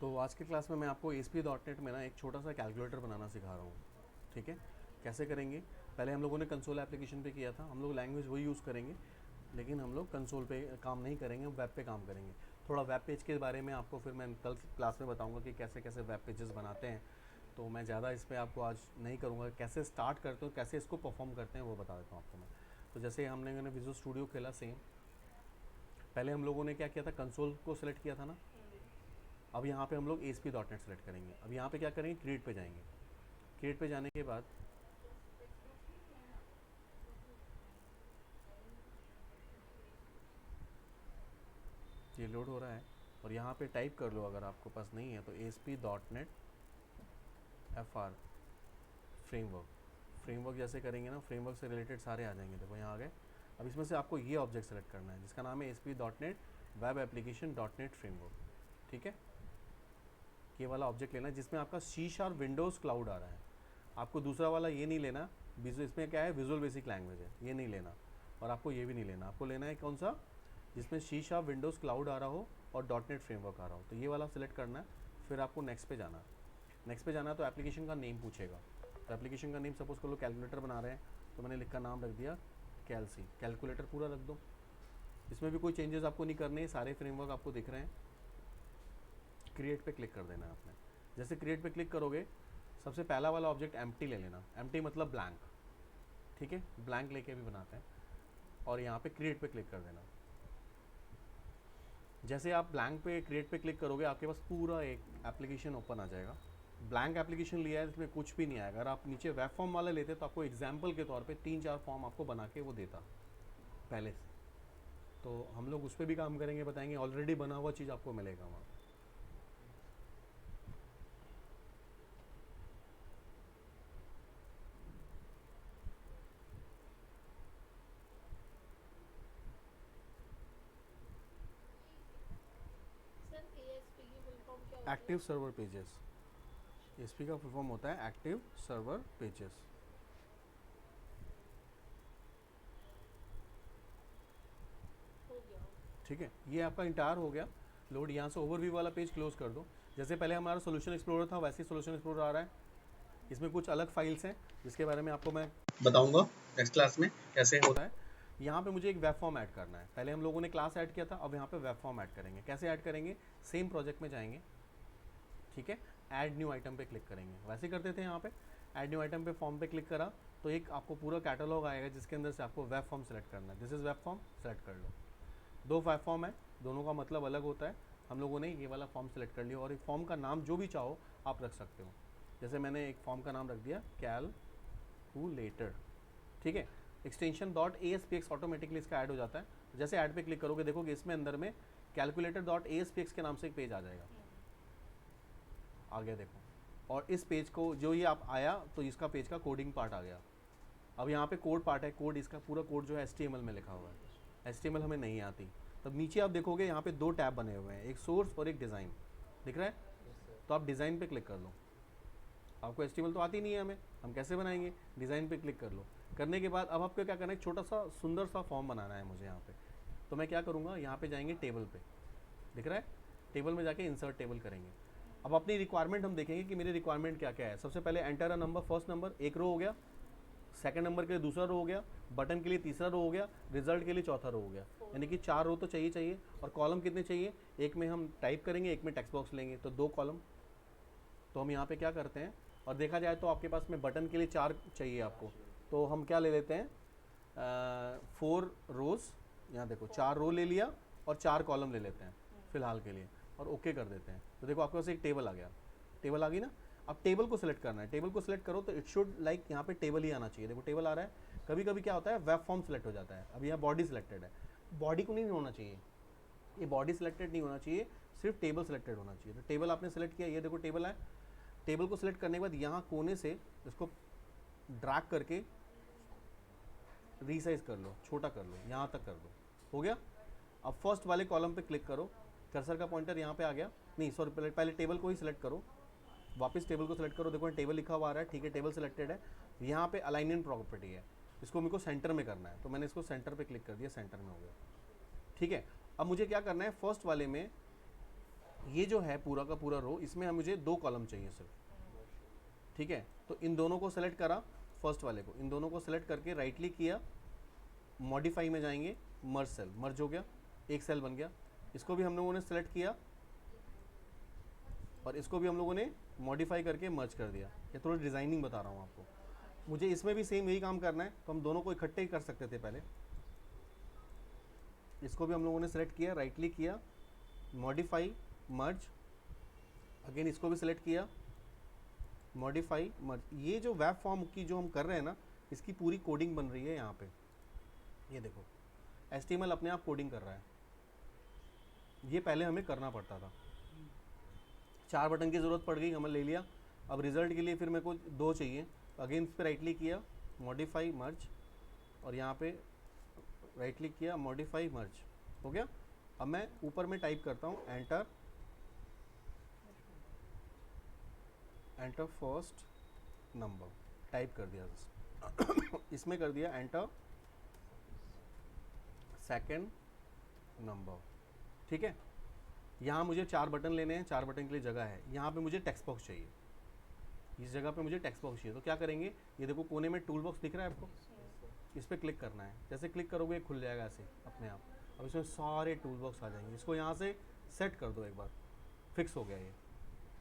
तो आज की क्लास में मैं आपको ASP.NET में ना एक छोटा सा कैलकुलेटर बनाना सिखा रहा हूँ। ठीक है, कैसे करेंगे? पहले हम लोगों ने कंसोल एप्लीकेशन पे किया था, हम लोग लैंग्वेज वही यूज़ करेंगे, लेकिन हम लोग कंसोल पे काम नहीं करेंगे, वेब पे काम करेंगे। थोड़ा वेब पेज के बारे में आपको फिर मैं कल क्लास में बताऊँगा कि कैसे कैसे वेब पेजेस बनाते हैं। तो मैं ज़्यादा इस पर आपको आज नहीं करूँगा, कैसे स्टार्ट करते हो, कैसे इसको परफॉर्म करते हैं वो बता देता हूँ आपको मैं। तो जैसे हमने विजुअल स्टूडियो खेला सेम, पहले हम लोगों ने क्या किया था, कंसोल को सिलेक्ट किया था ना। अब यहाँ पे हम लोग ASP.NET सेलेक्ट करेंगे। अब यहाँ पे क्या करेंगे, क्रिएट पे जाएंगे। क्रिएट पे जाने के बाद ये लोड हो रहा है और यहाँ पे टाइप कर लो, अगर आपको पास नहीं है तो ASP.NET FR फ्रेमवर्क। फ्रेमवर्क जैसे करेंगे ना, फ्रेमवर्क से रिलेटेड सारे आ जाएंगे। देखो यहाँ आ गए। अब इसमें से आपको ये ऑब्जेक्ट सेलेक्ट करना है जिसका नाम है ASP.NET web application .NET framework. ठीक है, ये वाला ऑब्जेक्ट लेना है जिसमें आपका C# विंडोज़ क्लाउड आ रहा है। आपको दूसरा वाला ये नहीं लेना, इसमें क्या है, विजुअल बेसिक लैंग्वेज है, ये नहीं लेना। और आपको ये भी नहीं लेना, आपको लेना है कौन सा, जिसमें C# विंडोज़ क्लाउड आ रहा हो और .NET फ्रेमवर्क आ रहा हो। तो ये वाला सिलेक्ट करना है। फिर आपको नेक्स्ट पे जाना है। नेक्स्ट पे जाना है तो एप्लीकेशन का नेम पूछेगा। तो एप्लीकेशन का नेम सपोज कर लो कैलकुलेटर बना रहे हैं, तो मैंने लिखा नाम रख दिया कैलसी, कैलकुलेटर पूरा रख दो। इसमें भी कोई चेंजेस आपको नहीं करने, सारे फ्रेमवर्क आपको दिख रहे हैं। क्रिएट पे क्लिक कर देना है आपने। जैसे क्रिएट पे क्लिक करोगे, सबसे पहला वाला ऑब्जेक्ट एम्प्टी ले लेना। एम्प्टी मतलब ब्लैंक। ठीक है, ब्लैंक लेके भी बनाते हैं। और यहाँ पे क्रिएट पे क्लिक कर देना। जैसे आप ब्लैंक पे क्रिएट पे क्लिक करोगे, आपके पास पूरा एक एप्लीकेशन ओपन आ जाएगा। ब्लैंक एप्लीकेशन लिया है, इसमें कुछ भी नहीं आएगा। अगर आप नीचे वेब फॉर्म वाला लेते तो आपको एग्जाम्पल के तौर पे 3-4 फॉर्म आपको बना के वो देता पहले से। तो हम लोग उस पर भी काम करेंगे, बताएंगे, ऑलरेडी बना हुआ चीज़ आपको मिलेगा वहाँ। सर ASP की फुल फॉर्म क्या होती एक्टिव है? Server pages. ASP का फुल फॉर्म होता है एक्टिव सर्वर पेजेस। हो गया। ठीक है, ये आपका इंटायर हो गया लोड। यहाँ से ओवरव्यू वाला पेज क्लोज कर दो। जैसे पहले हमारा सोल्यूशन एक्सप्लोरर था, वैसे ही सोल्यूशन एक्सप्लोरर आ रहा है। इसमें कुछ अलग फाइल्स हैं जिसके बारे में आपको मैं बताऊंगा नेक्स्ट क्लास में कैसे होता है। यहाँ पे मुझे एक वेब फॉर्म ऐड करना है। पहले हम लोगों ने क्लास ऐड किया था, अब यहाँ पे वेब फॉर्म ऐड करेंगे। कैसे ऐड करेंगे, सेम प्रोजेक्ट में जाएंगे। ठीक है, ऐड न्यू आइटम पे क्लिक करेंगे, वैसे करते थे। यहाँ पे ऐड न्यू आइटम पे फॉर्म पे क्लिक करा तो एक आपको पूरा कैटलॉग आएगा जिसके अंदर से आपको वेब फॉर्म सेलेक्ट करना है। This is web form, select कर लो। 2 वेब फॉर्म है, दोनों का मतलब अलग होता है। हम लोगों ने ये वाला फॉर्म सेलेक्ट कर लिया और एक फॉर्म का नाम जो भी चाहो आप रख सकते हो। जैसे मैंने एक फॉर्म का नाम रख दिया कैलकुलेटर। ठीक है, एक्सटेंशन .aspx ऑटोमेटिकली इसका ऐड हो जाता है। जैसे ऐड पे क्लिक करोगे, देखोगे इसमें अंदर में कैलकुलेटर .aspx के नाम से एक पेज आ जाएगा। आ गया देखो। और इस पेज को जो ये आप आया तो इसका पेज का कोडिंग पार्ट आ गया। अब यहाँ पे कोड पार्ट है, कोड इसका पूरा कोड जो है HTML में लिखा हुआ है। HTML हमें नहीं आती। तब नीचे आप देखोगे यहाँ पे 2 टैब बने हुए हैं, एक सोर्स और एक डिज़ाइन। दिख रहा है? तो आप डिज़ाइन पे क्लिक कर लो। आपको HTML तो आती नहीं है हमें, हम कैसे बनाएंगे? डिज़ाइन पे क्लिक कर लो। करने के बाद अब आपको क्या करना है, एक छोटा सा सुंदर सा फॉर्म बनाना है मुझे यहाँ पे। तो मैं क्या करूँगा, यहाँ पे जाएंगे टेबल पे। दिख रहा है? टेबल में जाके इंसर्ट टेबल करेंगे। अब अपनी रिक्वायरमेंट हम देखेंगे कि मेरी रिक्वायरमेंट क्या क्या है। सबसे पहले enter a number, first number, एक रो हो गया। सेकंड नंबर के लिए दूसरा रो हो गया। बटन के लिए तीसरा रो हो गया। रिजल्ट के लिए चौथा रो हो गया। यानी कि 4 रो तो चाहिए। और कॉलम कितने चाहिए, एक में हम टाइप करेंगे, एक में टेक्स्ट बॉक्स लेंगे, तो 2 कॉलम। तो हम यहाँ पे क्या करते हैं, और देखा जाए तो आपके पास में बटन के लिए 4 चाहिए आपको, तो हम क्या ले लेते हैं, 4 रोज। यहाँ देखो 4 रो ले लिया और 4 कॉलम ले लेते हैं फिलहाल के लिए, और ओके कर देते हैं। तो देखो आपके पास एक टेबल आ गया। टेबल आ गई ना। अब टेबल को सिलेक्ट करना है। टेबल को सिलेक्ट करो तो इट शुड लाइक यहाँ पे टेबल ही आना चाहिए। देखो टेबल आ रहा है। कभी कभी क्या होता है, वेब फॉर्म सेलेक्ट हो जाता है। अब यहाँ बॉडी सिलेक्टेड है, बॉडी को नहीं होना चाहिए, ये बॉडी सिलेक्टेड नहीं होना चाहिए, सिर्फ टेबल सिलेक्टेड होना चाहिए। तो टेबल आपने सेलेक्ट किया, ये देखो टेबल है। टेबल को सिलेक्ट करने के बाद यहाँ कोने से इसको ड्रैग करके रीसाइज कर लो, छोटा कर लो, यहाँ तक कर दो। हो गया। अब फर्स्ट वाले कॉलम पे क्लिक करो, कर्सर का पॉइंटर यहाँ पे आ गया। नहीं सॉरी, पहले टेबल को ही सिलेक्ट करो। वापस टेबल को सिलेक्ट करो, देखो टेबल लिखा हुआ आ रहा है। ठीक है, टेबल सिलेक्टेड है। यहाँ पे अलाइनमेंट प्रॉपर्टी है, इसको मेरे को सेंटर में करना है, तो मैंने इसको सेंटर पे क्लिक कर दिया, सेंटर में हो गया। ठीक है, अब मुझे क्या करना है, फर्स्ट वाले में ये जो है पूरा का पूरा रो, इसमें मुझे 2 कॉलम चाहिए सिर्फ, ठीक है। तो इन दोनों को सेलेक्ट करा, फर्स्ट वाले को, इन दोनों को सेलेक्ट करके राइट क्लिक किया, मॉडिफाई में जाएंगे, मर्ज सेल, मर्ज हो गया, एक सेल बन गया। इसको भी हम लोगों ने सेलेक्ट किया और इसको भी हम लोगों ने मॉडिफाई करके मर्ज कर दिया। ये थोड़ी डिज़ाइनिंग बता रहा हूँ आपको। मुझे इसमें भी सेम यही काम करना है, तो हम दोनों को इकट्ठे ही कर सकते थे पहले। इसको भी हम लोगों ने सेलेक्ट किया, राइट क्लिक किया, मॉडिफाई मर्ज, अगेन इसको भी सिलेक्ट किया, मॉडिफाई मर्ज। ये जो वेब फॉर्म की जो हम कर रहे हैं ना, इसकी पूरी कोडिंग बन रही है यहाँ पे, ये देखो HTML अपने आप कोडिंग कर रहा है। ये पहले हमें करना पड़ता था। 4 बटन की ज़रूरत पड़ गई, हमने ले लिया। अब रिजल्ट के लिए फिर मेरे को 2 चाहिए, अगेन इस पर राइट क्लिक किया, मॉडिफाई मर्ज, और यहाँ पे राइट क्लिक किया, मॉडिफाई मर्ज, हो गया। अब मैं ऊपर में टाइप करता हूँ enter, enter first number, type कर दिया इसमें कर दिया एंटर सेकंड नंबर, ठीक है। यहाँ मुझे 4 बटन लेने हैं, 4 बटन के लिए जगह है। यहाँ पे मुझे टेक्स्ट बॉक्स चाहिए, इस जगह पे मुझे टेक्स्ट बॉक्स चाहिए। तो क्या करेंगे, ये देखो कोने में टूल बॉक्स दिख रहा है आपको, इस पर क्लिक करना है। जैसे क्लिक करोगे खुल जाएगा ऐसे अपने आप। अब इसमें सारे टूल बॉक्स आ जाएंगे। इसको यहाँ से सेट कर दो एक बार, फिक्स हो गया ये।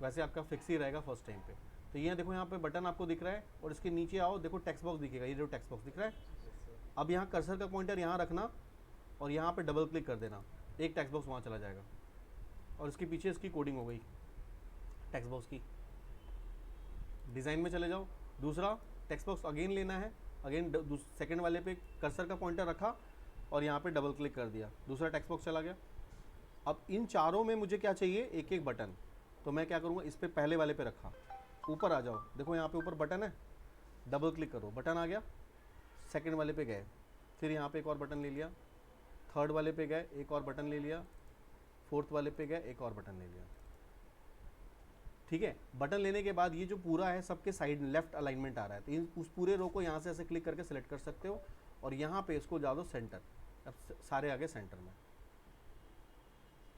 वैसे आपका फिक्स ही रहेगा फर्स्ट टाइम पे। तो ये देखो यहाँ पे बटन आपको दिख रहा है, और इसके नीचे आओ, देखो टेक्स्ट बॉक्स दिखेगा, ये जो टेक्स्ट बॉक्स दिख रहा है। अब यहाँ कर्सर का पॉइंटर यहाँ रखना और यहाँ पे डबल क्लिक कर देना, एक टेक्स्ट बॉक्स वहाँ चला जाएगा, और इसके पीछे इसकी कोडिंग हो गई टेक्स्ट बॉक्स की। डिज़ाइन में चले जाओ, दूसरा टेक्स्ट बॉक्स अगेन लेना है, अगेन सेकंड वाले पे कर्सर का पॉइंटर रखा और यहाँ पे डबल क्लिक कर दिया, दूसरा टेक्स्ट बॉक्स चला गया। अब इन चारों में मुझे क्या चाहिए, एक एक बटन। तो मैं क्या करूँगा, इस पे पहले वाले पे रखा, ऊपर आ जाओ, देखो यहाँ पे ऊपर बटन है, डबल क्लिक करो, बटन आ गया। सेकंड वाले पे गए, फिर यहाँ पे एक और बटन ले लिया, थर्ड वाले पे गए, एक और बटन ले लिया, फोर्थ वाले पे गए, एक और बटन ले लिया, ठीक है। बटन लेने के बाद ये जो पूरा है सबके साइड लेफ्ट अलाइनमेंट आ रहा है, तो उस पूरे रो को यहाँ से ऐसे क्लिक करके सिलेक्ट कर सकते हो, और यहाँ पे इसको जा दो सेंटर। अब सारे आगे सेंटर में।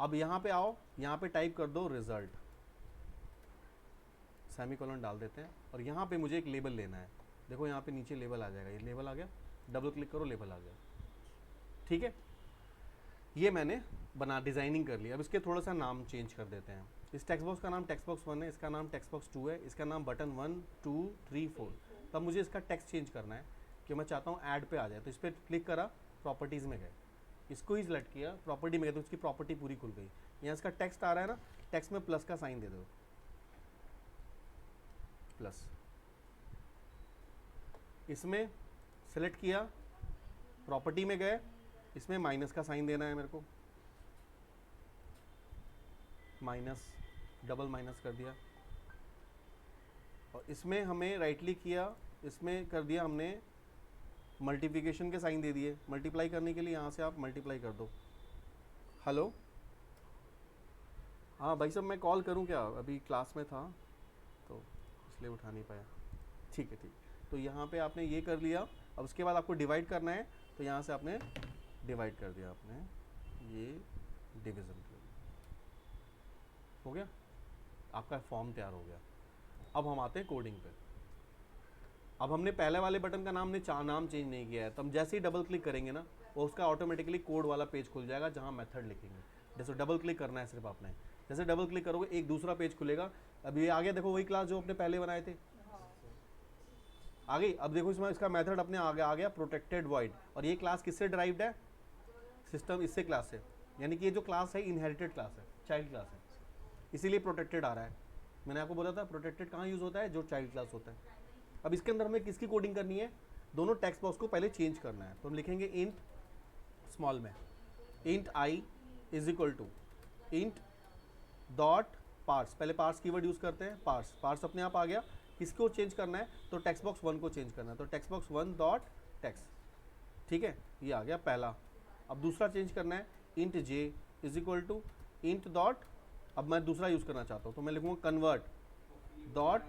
अब यहाँ पे आओ, यहाँ पे टाइप कर दो रिजल्ट, सेमीकोलन डाल देते हैं, और यहाँ पे मुझे एक लेबल लेना है। देखो यहाँ पे नीचे लेबल आ जाएगा, ये लेबल आ गया, डबल क्लिक करो, लेबल आ गया, ठीक है। ये मैंने बना डिज़ाइनिंग कर लिया। अब इसके थोड़ा सा नाम चेंज कर देते हैं। इस टेक्स्ट बॉक्स का नाम टेक्स्ट बॉक्स 1 है, इसका नाम टेक्स्ट बॉक्स 2 है, इसका नाम बटन 1 2 3 4। तब मुझे इसका टेक्स्ट चेंज करना है कि मैं चाहता हूँ ऐड पे आ जाए। तो इस पर क्लिक करा, प्रॉपर्टीज़ में गए, इसको ही सिलेक्ट किया, प्रॉपर्टी में गए, तो उसकी प्रॉपर्टी पूरी खुल गई। यहाँ इसका टेक्स्ट आ रहा है ना, टेक्स्ट में प्लस का साइन दे दो, प्लस। इसमें सेलेक्ट किया, प्रॉपर्टी में गए, इसमें माइनस का साइन देना है मेरे को, माइनस, डबल माइनस कर दिया। और इसमें हमें राइट क्लिक किया, इसमें कर दिया हमने मल्टीप्लिकेशन के साइन दे दिए। मल्टीप्लाई करने के लिए यहाँ से आप मल्टीप्लाई कर दो। हेलो, हाँ भाई साहब, मैं कॉल करूँ क्या, अभी क्लास में था तो इसलिए उठा नहीं पाया। ठीक है, ठीक। तो यहाँ पे आपने ये कर लिया। अब उसके बाद आपको डिवाइड करना है, तो यहाँ से आपने डिवाइड कर दिया, आपने ये डिवीज़न कर दिया, हो गया, आपका फॉर्म तैयार हो गया। अब हम आते हैं कोडिंग पे। अब हमने पहले वाले बटन का नाम चेंज नहीं किया है, तो हम जैसे ही डबल क्लिक करेंगे ना, वो उसका ऑटोमेटिकली कोड वाला पेज खुल जाएगा जहाँ मेथड लिखेंगे। जैसे डबल क्लिक करना है सिर्फ आपने, जैसे डबल क्लिक करोगे एक दूसरा पेज खुलेगा। अब ये आ गया, देखो वही क्लास जो अपने पहले बनाए थे, आ गई। अब देखो इसमें इसका मेथड अपने आगे आ गया, प्रोटेक्टेड वॉइड। और ये क्लास किससे ड्राइव्ड है, सिस्टम इससे क्लास से, यानी कि ये जो क्लास है इनहेरिटेड क्लास है, चाइल्ड क्लास है, इसीलिए प्रोटेक्टेड आ रहा है। मैंने आपको बोला था प्रोटेक्टेड कहाँ यूज़ होता है, जो चाइल्ड क्लास होता है। अब इसके अंदर हमें किसकी कोडिंग करनी है, दोनों टेक्स्ट बॉक्स को पहले चेंज करना है। तो हम लिखेंगे इंट स्मॉल में, int I is equal to int dot parse, पहले पार्स कीवर्ड यूज़ करते हैं, पार्स, पार्स अपने आप आ गया। किसको चेंज करना है, तो टेक्स्ट बॉक्स 1 को चेंज करना है, तो टेक्स्ट बॉक्स 1 डॉट टेक्स्ट, ठीक है, ये आ गया पहला। अब दूसरा चेंज करना है, int J is equal to int dot, अब मैं दूसरा यूज़ करना चाहता हूँ, तो मैं लिखूँगा कन्वर्ट डॉट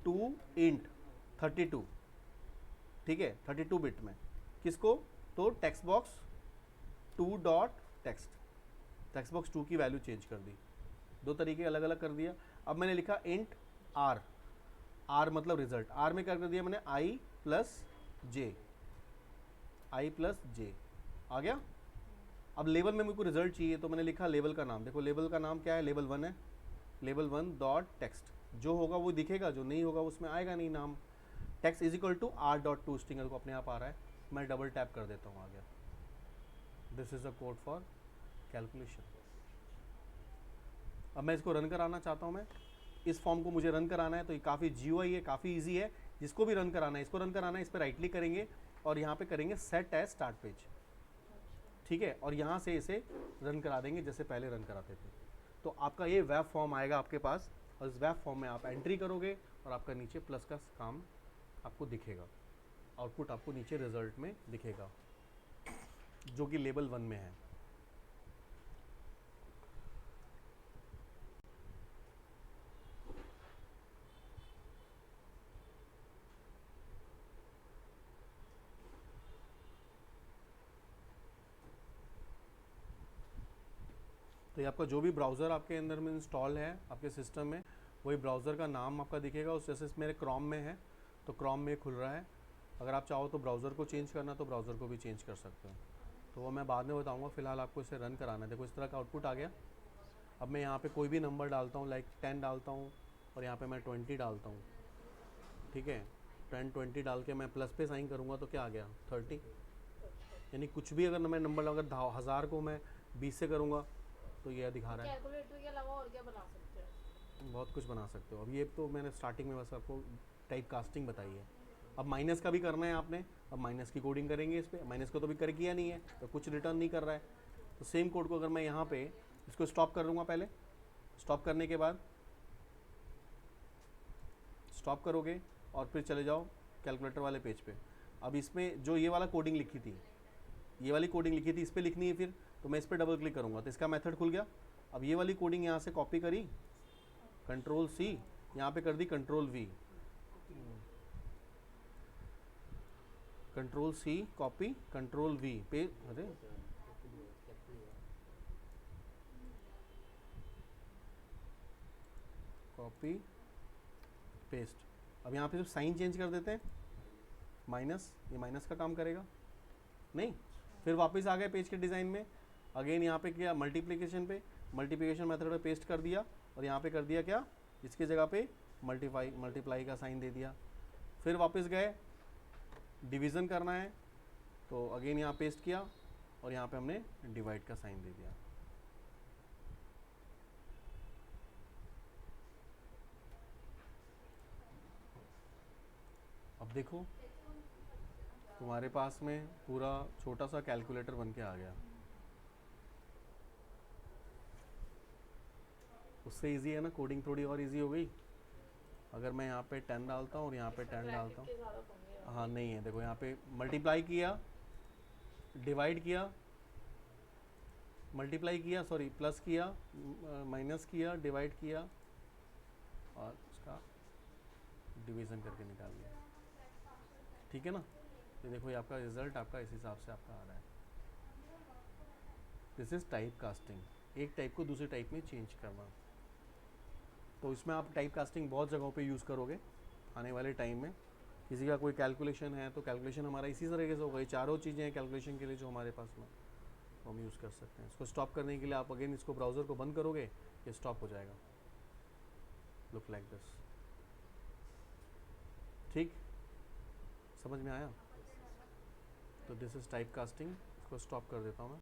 टू इंट 32, ठीक है, 32 बिट में। किसको, तो text box 2 dot text, text box 2 की वैल्यू चेंज कर दी। दो तरीके अलग अलग कर दिया। अब मैंने लिखा इंट आर, आर मतलब रिजल्ट, आर में क्या कर दिया मैंने आई प्लस जे, आई प्लस जे आ गया। अब लेवल में मेरे को रिजल्ट चाहिए तो मैंने लिखा लेवल का नाम, देखो लेवल का नाम क्या है, लेवल 1 है, लेवल 1 डॉट टेक्स्ट, जो होगा वो दिखेगा, जो नहीं होगा उसमें आएगा नहीं नाम। Text is equal to R dot to string को अपने आप आ रहा है, मैं डबल टैप कर देता हूँ, आ गया। This is a code for calculation. अब मैं इसको रन कराना चाहता हूँ, मैं इस फॉर्म को मुझे रन कराना है, तो ये काफ़ी GUI है, काफ़ी इजी है, जिसको भी रन कराना है, इसको रन कराना है, इस पर राइट क्लिक करेंगे और यहाँ पे करेंगे सेट एज स्टार्ट पेज, ठीक है, और यहाँ से इसे रन करा देंगे जैसे पहले रन कराते थे। तो आपका ये वेब फॉर्म आएगा आपके पास, और इस वेब फॉर्म में आप एंट्री करोगे और आपका नीचे प्लस का काम आपको दिखेगा, आउटपुट आपको नीचे रिजल्ट में दिखेगा, जो कि लेवल 1 में है। तो ये आपका जो भी ब्राउज़र आपके अंदर में इंस्टॉल है आपके सिस्टम में, वही ब्राउज़र का नाम आपका दिखेगा। उस जैसे मेरे क्रोम में है तो क्रोम में खुल रहा है, अगर आप चाहो तो ब्राउज़र को चेंज करना तो ब्राउज़र को भी चेंज कर सकते हो, तो वो मैं बाद में बताऊंगा। फ़िलहाल आपको इसे रन कराना है। देखो इस तरह का आउटपुट आ गया। अब मैं यहाँ पे कोई भी नंबर डालता हूँ, लाइक 10 डालता हूँ और यहाँ पे मैं 20 डालता हूँ, ठीक है, 10 20 डाल के मैं प्लस पे साइन करूँगा तो क्या आ गया 30, यानी कुछ भी अगर मैं नंबर अगर 1000 को मैं 20 से करूँगा तो ये दिखा रहा है। कैलकुलेटर के अलावा और क्या बना सकते हैं? बहुत कुछ बना सकते हो। अब ये तो मैंने स्टार्टिंग में बस आपको टाइप कास्टिंग बताई है। अब माइनस का भी करना है आपने, अब माइनस की कोडिंग करेंगे इस पर। माइनस को तो भी कर किया नहीं है तो कुछ रिटर्न नहीं कर रहा है, तो सेम कोड को अगर मैं यहाँ पे इसको स्टॉप कर लूँगा, पहले स्टॉप करने के बाद स्टॉप करोगे और फिर चले जाओ कैलकुलेटर वाले पेज पे। अब इसमें जो ये वाला कोडिंग लिखी थी, ये वाली कोडिंग लिखी थी, इस पर लिखनी है फिर, तो मैं इस पर डबल क्लिक करूँगा तो इसका मेथड खुल गया। अब ये वाली कोडिंग यहाँ से कॉपी करी, कंट्रोल C, यहाँ पे कर दी control V, control C copy, control V पे, अरे कॉपी पेस्ट। अब यहाँ पे जब साइन चेंज कर देते हैं माइनस, ये माइनस का काम करेगा नहीं, फिर वापस आ गए पेज के डिज़ाइन में। अगेन यहाँ पे किया मल्टीप्लिकेशन पे, मल्टीप्लिकेशन मेथड पे पेस्ट कर दिया और यहाँ पे कर दिया क्या, इसकी जगह पे मल्टीप्लाई का साइन दे दिया। फिर वापस गए डिवीज़न करना है तो अगेन यहाँ पेस्ट किया और यहाँ पे हमने डिवाइड का साइन दे दिया। अब देखो तुम्हारे पास में पूरा छोटा सा कैलकुलेटर बन के आ गया। उससे इजी है ना, कोडिंग थोड़ी और इजी हो गई। अगर मैं यहाँ पे 10 डालता हूँ और यहाँ पे 10 डालता हूँ, के ज़्यादा पंगे हैं। हाँ नहीं है, देखो यहाँ पे मल्टीप्लाई किया, डिवाइड किया, मल्टीप्लाई किया, सॉरी प्लस किया, माइनस किया, डिवाइड किया और उसका डिवीज़न करके निकाल लिया, ठीक है ना। ये देखो ये आपका रिजल्ट आपका इस हिसाब से आपका आ रहा है। दिस इज़ टाइप कास्टिंग, एक टाइप को दूसरे टाइप में चेंज करना। तो इसमें आप टाइप कास्टिंग बहुत जगहों पे यूज़ करोगे आने वाले टाइम में। किसी का कोई कैलकुलेशन है तो कैलकुलेशन हमारा इसी तरीके से होगा। ये चारों चीज़ें हैं कैलकुलेशन के लिए जो हमारे पास में, तो हम यूज़ कर सकते हैं। इसको स्टॉप करने के लिए आप अगेन इसको ब्राउज़र को बंद करोगे, ये स्टॉप हो जाएगा, लुक लाइक दिस, ठीक, समझ में आया। तो दिस इज़ टाइप कास्टिंग, इसको स्टॉप कर देता हूँ मैं।